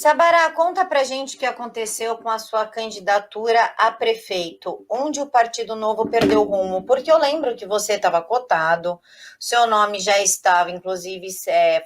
Sabará, conta pra gente o que aconteceu com a sua candidatura a prefeito, onde o Partido Novo perdeu o rumo, porque eu lembro que você estava cotado, seu nome já estava, inclusive,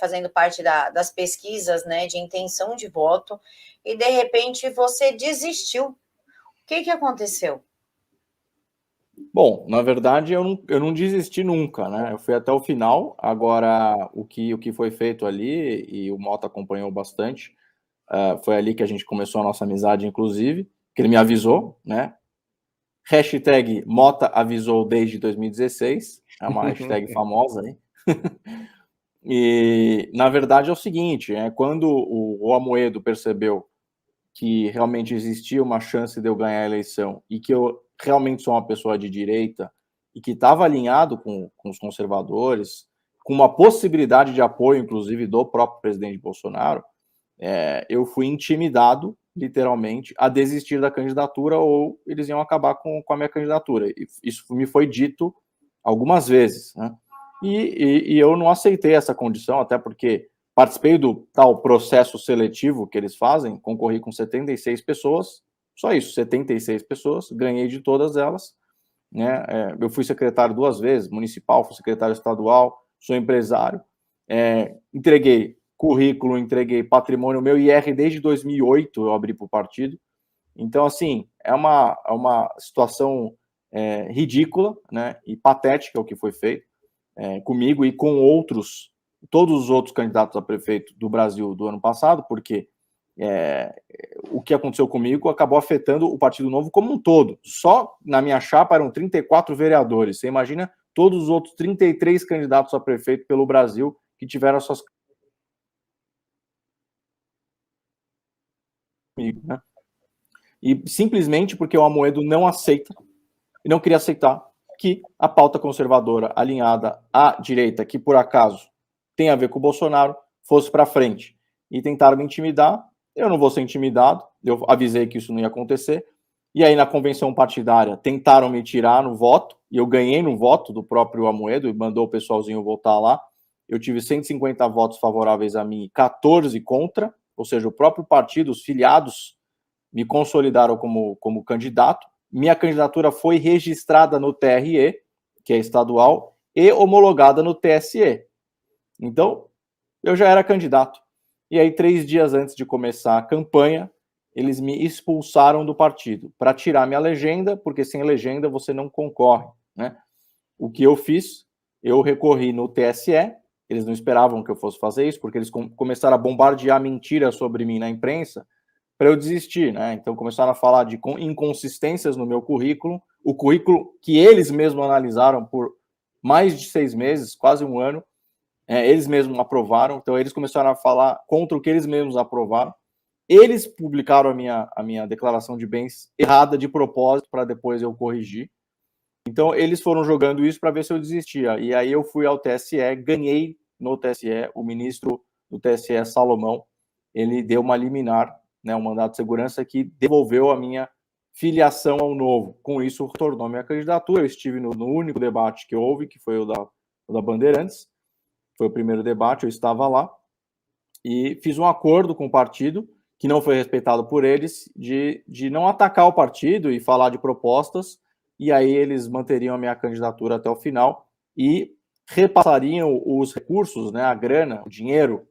fazendo parte das pesquisas, né, de intenção de voto, e de repente você desistiu. O que aconteceu? Bom, na verdade, eu não desisti nunca, né? Eu fui até o final. Agora, o que foi feito ali, e o Mota acompanhou bastante, foi ali que a gente começou a nossa amizade, inclusive, que ele me avisou, né? Hashtag Mota avisou desde 2016, é uma hashtag famosa aí. E, na verdade, é o seguinte, quando o Amoedo percebeu que realmente existia uma chance de eu ganhar a eleição e que eu realmente sou uma pessoa de direita e que estava alinhado com os conservadores, com uma possibilidade de apoio, inclusive, do próprio presidente Bolsonaro, eu fui intimidado, literalmente, a desistir da candidatura ou eles iam acabar com a minha candidatura. E isso me foi dito algumas vezes, né? E eu não aceitei essa condição, até porque participei do tal processo seletivo que eles fazem, concorri com 76 pessoas, só isso, 76 pessoas, ganhei de todas elas, né? Eu fui secretário 2 vezes, municipal, fui secretário estadual, sou empresário, entreguei currículo, entreguei patrimônio, meu IR desde 2008 eu abri para o partido, então, assim, é uma situação ridícula, né, e patética o que foi feito comigo e com todos os outros candidatos a prefeito do Brasil do ano passado, porque o que aconteceu comigo acabou afetando o Partido Novo como um todo. Só na minha chapa eram 34 vereadores. Você imagina todos os outros 33 candidatos a prefeito pelo Brasil que tiveram suas comigo, né? E simplesmente porque o Amoedo não aceita e não queria aceitar que a pauta conservadora alinhada à direita, que por acaso tem a ver com o Bolsonaro, fosse para frente. E tentaram me intimidar. Eu não vou ser intimidado, eu avisei que isso não ia acontecer. E aí, na convenção partidária, tentaram me tirar no voto, e eu ganhei no voto do próprio Amoedo, e mandou o pessoalzinho votar lá. Eu tive 150 votos favoráveis a mim e 14 contra, ou seja, o próprio partido, os filiados, me consolidaram como candidato. Minha candidatura foi registrada no TRE, que é estadual, e homologada no TSE. Então, eu já era candidato. E aí, 3 dias antes de começar a campanha, eles me expulsaram do partido para tirar minha legenda, porque sem legenda você não concorre, né? O que eu fiz? Eu recorri no TSE. Eles não esperavam que eu fosse fazer isso, porque eles começaram a bombardear mentiras sobre mim na imprensa para eu desistir, né? Então começaram a falar de inconsistências no meu currículo, o currículo que eles mesmos analisaram por mais de 6 meses, quase um ano, eles mesmos aprovaram, então eles começaram a falar contra o que eles mesmos aprovaram. Eles publicaram a minha declaração de bens errada de propósito para depois eu corrigir. Então eles foram jogando isso para ver se eu desistia. E aí eu fui ao TSE, ganhei no TSE, o ministro do TSE, Salomão, ele deu uma liminar, né, um mandato de segurança que devolveu a minha filiação ao Novo. Com isso, retornou minha candidatura. Eu estive no único debate que houve, que foi o da Bandeirantes. Foi o primeiro debate, eu estava lá. E fiz um acordo com o partido, que não foi respeitado por eles, de não atacar o partido e falar de propostas, e aí eles manteriam a minha candidatura até o final e repassariam os recursos, né, a grana, o dinheiro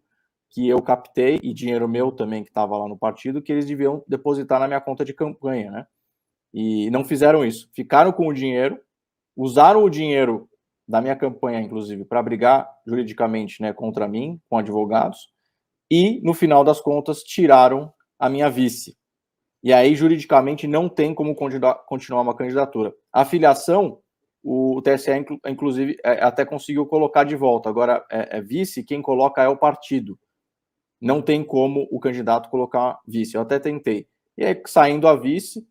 que eu captei, e dinheiro meu também que estava lá no partido, que eles deviam depositar na minha conta de campanha, né? E não fizeram isso. Ficaram com o dinheiro, usaram o dinheiro da minha campanha, inclusive, para brigar juridicamente, né, contra mim, com advogados, e, no final das contas, tiraram a minha vice. E aí, juridicamente, não tem como continuar uma candidatura. A filiação, o TSE, inclusive, até conseguiu colocar de volta. Agora, vice, quem coloca é o partido. Não tem como o candidato colocar vice. Eu até tentei. E aí, saindo a vice,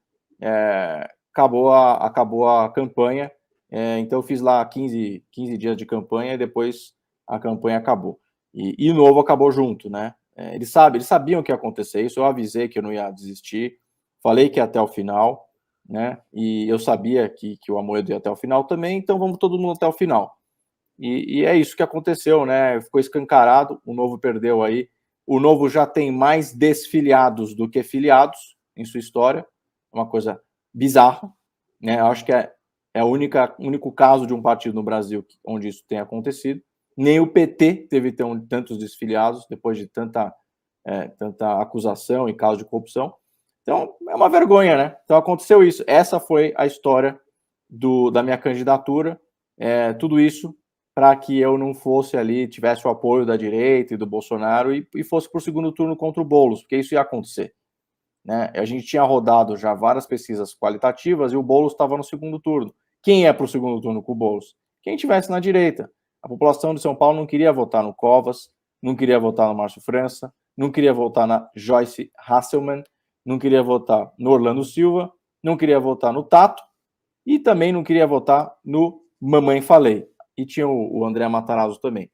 acabou a campanha. Então, eu fiz lá 15 dias de campanha e depois a campanha acabou. E o Novo acabou junto, né? Eles sabiam que ia acontecer isso. Eu avisei que eu não ia desistir. Falei que ia até o final, né? E eu sabia que o Amoedo ia até o final também. Então, vamos todo mundo até o final. E é isso que aconteceu, né? Ficou escancarado. O Novo perdeu aí o Novo já tem mais desfiliados do que filiados em sua história, é uma coisa bizarra, né? Eu acho que é o único caso de um partido no Brasil onde isso tem acontecido. Nem o PT teve tantos desfiliados depois de tanta acusação e caso de corrupção. Então, é uma vergonha, né? Então, aconteceu isso. Essa foi a história da minha candidatura. Tudo isso para que eu não fosse ali, tivesse o apoio da direita e do Bolsonaro e fosse para o segundo turno contra o Boulos, porque isso ia acontecer. Né? A gente tinha rodado já várias pesquisas qualitativas e o Boulos estava no segundo turno. Quem é para o segundo turno com o Boulos? Quem estivesse na direita. A população de São Paulo não queria votar no Covas, não queria votar no Márcio França, não queria votar na Joyce Hasselmann, não queria votar no Orlando Silva, não queria votar no Tato e também não queria votar no Mamãe Falei. E tinha o André Matarazzo também.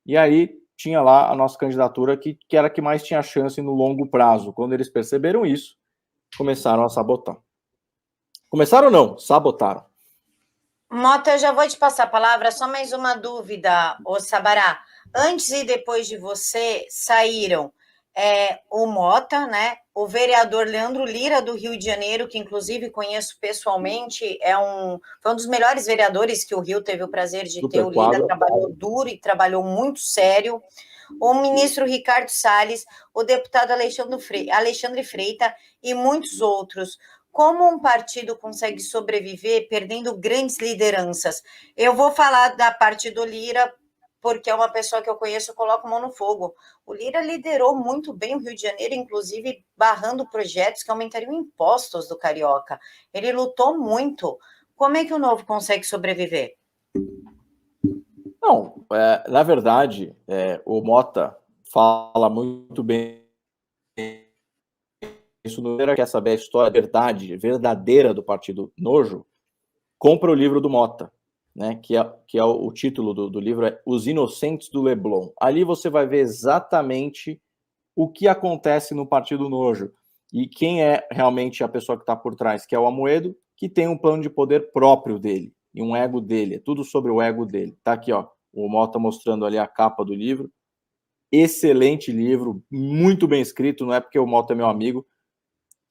E aí tinha lá a nossa candidatura que era a que mais tinha chance no longo prazo. Quando eles perceberam isso, começaram a sabotar. Começaram não, sabotaram. Mota, eu já vou te passar a palavra, só mais uma dúvida, ô Sabará. Antes e depois de você saíram o Mota, né? O vereador Leandro Lira, do Rio de Janeiro, que inclusive conheço pessoalmente, foi um dos melhores vereadores que o Rio teve o prazer de ter. O Lira trabalhou duro e trabalhou muito sério. O ministro Ricardo Salles, o deputado Alexandre Freitas e muitos outros. Como um partido consegue sobreviver perdendo grandes lideranças? Eu vou falar da parte do Lira, porque é uma pessoa que eu conheço, eu coloco mão no fogo. O Lira liderou muito bem o Rio de Janeiro, inclusive barrando projetos que aumentariam impostos do carioca. Ele lutou muito. Como é que o Novo consegue sobreviver? Não, na verdade, o Mota fala muito bem isso. Não quer saber a história verdadeira do Partido Nojo, compra o livro do Mota, né? Que é o título do livro é Os Inocentes do Leblon. Ali você vai ver exatamente o que acontece no Partido Nojo e quem é realmente a pessoa que está por trás, que é o Amoedo, que tem um plano de poder próprio dele e um ego dele. É tudo sobre o ego dele. Tá aqui, ó, o Mota mostrando ali a capa do livro. Excelente livro, muito bem escrito. Não é porque o Mota é meu amigo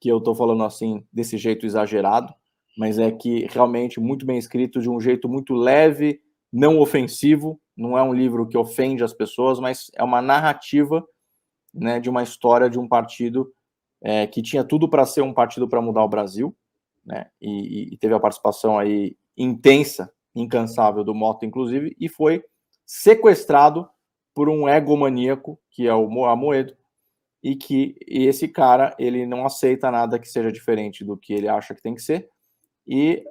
que eu estou falando assim desse jeito exagerado, mas é que realmente muito bem escrito, de um jeito muito leve, não ofensivo. Não é um livro que ofende as pessoas, mas é uma narrativa, né, de uma história de um partido que tinha tudo para ser um partido para mudar o Brasil, né, e teve a participação aí intensa, incansável do Mota, inclusive, e foi sequestrado por um egomaníaco, que é o Amoedo, e esse cara, ele não aceita nada que seja diferente do que ele acha que tem que ser. E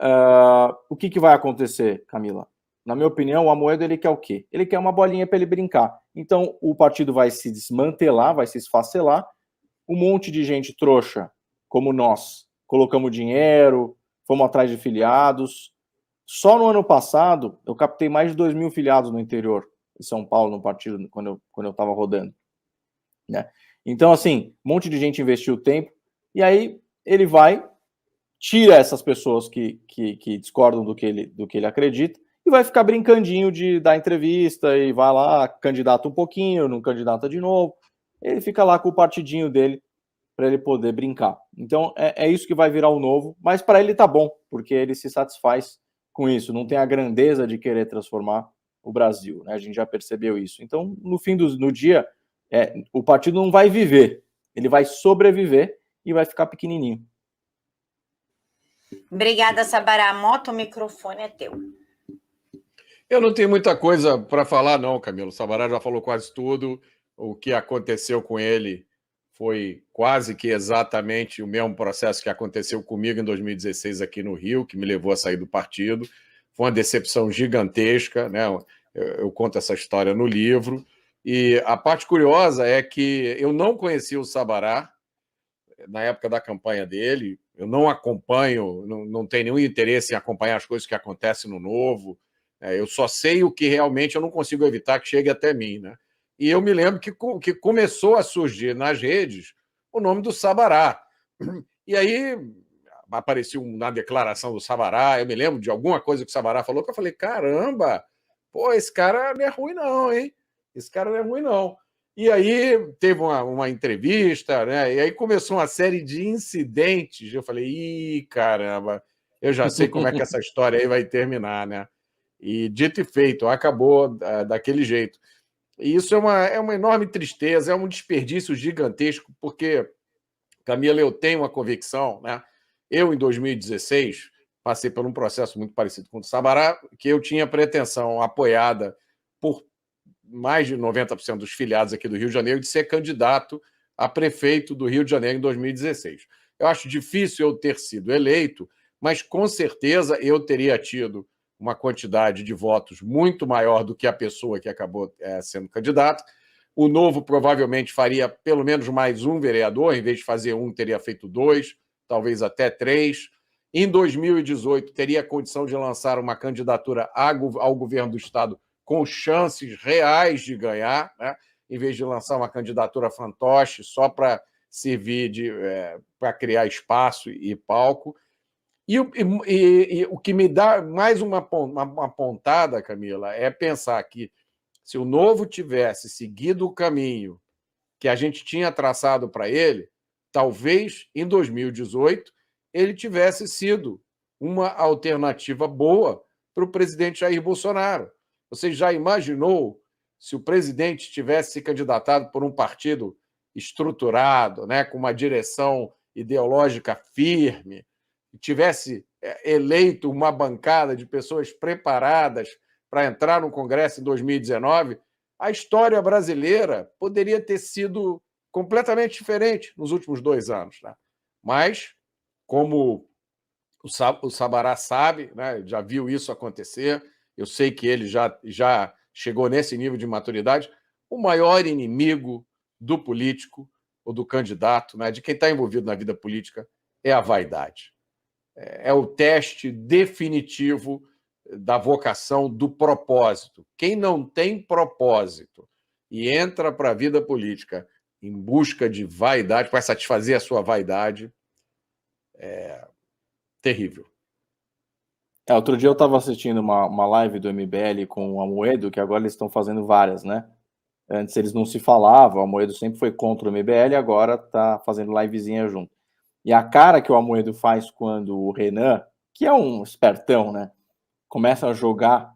o que vai acontecer, Camila? Na minha opinião, o Amoedo, ele quer o quê? Ele quer uma bolinha para ele brincar. Então, o partido vai se desmantelar, vai se esfacelar. Um monte de gente trouxa, como nós, colocamos dinheiro, fomos atrás de filiados. Só no ano passado, eu captei mais de 2.000 filiados no interior de São Paulo, no partido, quando eu estava rodando, né? Então, assim, um monte de gente investiu tempo, e aí ele vai, tira essas pessoas que discordam do que ele acredita, e vai ficar brincandinho de dar entrevista, e vai lá, candidata um pouquinho, não candidata de novo. Ele fica lá com o partidinho dele, para ele poder brincar. Então, é isso que vai virar o Novo, mas para ele tá bom, porque ele se satisfaz com isso, não tem a grandeza de querer transformar o Brasil, né? A gente já percebeu isso. Então, no fim do dia, o partido não vai viver, ele vai sobreviver e vai ficar pequenininho. Obrigada, Sabará. Mota, o microfone é teu. Eu não tenho muita coisa para falar, não, Camilo. O Sabará já falou quase tudo. O que aconteceu com ele foi quase que exatamente o mesmo processo que aconteceu comigo em 2016 aqui no Rio, que me levou a sair do partido. Foi uma decepção gigantesca, né? Eu conto essa história no livro. E a parte curiosa é que eu não conhecia o Sabará na época da campanha dele. Eu não acompanho, não tenho nenhum interesse em acompanhar as coisas que acontecem no Novo. Eu só sei o que realmente eu não consigo evitar que chegue até mim, né? E eu me lembro que começou a surgir nas redes o nome do Sabará. E aí apareceu na declaração do Sabará, eu me lembro de alguma coisa que o Sabará falou, que eu falei, caramba, pô, esse cara não é ruim não, hein? Esse cara não é ruim não. E aí teve uma entrevista, né? E aí começou uma série de incidentes. Eu falei, ih, caramba, eu já sei como é que essa história aí vai terminar, né? E dito e feito, acabou daquele jeito. E isso é uma enorme tristeza, é um desperdício gigantesco, porque, Camila, eu tenho uma convicção, né? Eu, em 2016, passei por um processo muito parecido com o do Sabará, que eu tinha pretensão apoiada por mais de 90% dos filiados aqui do Rio de Janeiro de ser candidato a prefeito do Rio de Janeiro em 2016. Eu acho difícil eu ter sido eleito, mas com certeza eu teria tido uma quantidade de votos muito maior do que a pessoa que acabou sendo candidato. O Novo provavelmente faria pelo menos mais um vereador, em vez de fazer um, teria feito 2, talvez até 3. Em 2018, teria a condição de lançar uma candidatura ao governo do Estado com chances reais de ganhar, né? Em vez de lançar uma candidatura fantoche só para servir para criar espaço e palco. E o que me dá mais uma pontada, Camila, é pensar que se o Novo tivesse seguido o caminho que a gente tinha traçado para ele, talvez em 2018 ele tivesse sido uma alternativa boa para o presidente Jair Bolsonaro. Você já imaginou se o presidente tivesse se candidatado por um partido estruturado, né, com uma direção ideológica firme, tivesse eleito uma bancada de pessoas preparadas para entrar no Congresso em 2019, a história brasileira poderia ter sido completamente diferente nos últimos 2 anos. Né? Mas, como o Sabará sabe, né, já viu isso acontecer, eu sei que ele já chegou nesse nível de maturidade, o maior inimigo do político ou do candidato, né, de quem está envolvido na vida política, é a vaidade. É o teste definitivo da vocação do propósito. Quem não tem propósito e entra para a vida política em busca de vaidade, para satisfazer a sua vaidade, é terrível. Outro dia eu estava assistindo uma live do MBL com o Amoedo, que agora eles estão fazendo várias, né? Antes eles não se falavam, o Amoedo sempre foi contra o MBL, agora está fazendo livezinha junto. E a cara que o Amoedo faz quando o Renan, que é um espertão, né, começa a jogar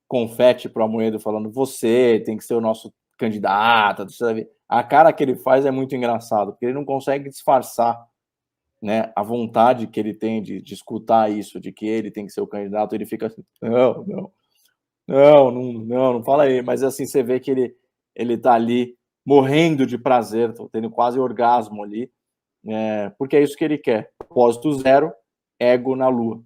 confete pro Amoedo falando, você tem que ser o nosso candidato, sabe? A cara que ele faz é muito engraçado, porque ele não consegue disfarçar, né, a vontade que ele tem de escutar isso, de que ele tem que ser o candidato. Ele fica assim, não fala aí, mas assim, você vê que ele tá ali morrendo de prazer, tendo quase orgasmo ali, porque é isso que ele quer, propósito zero, ego na lua.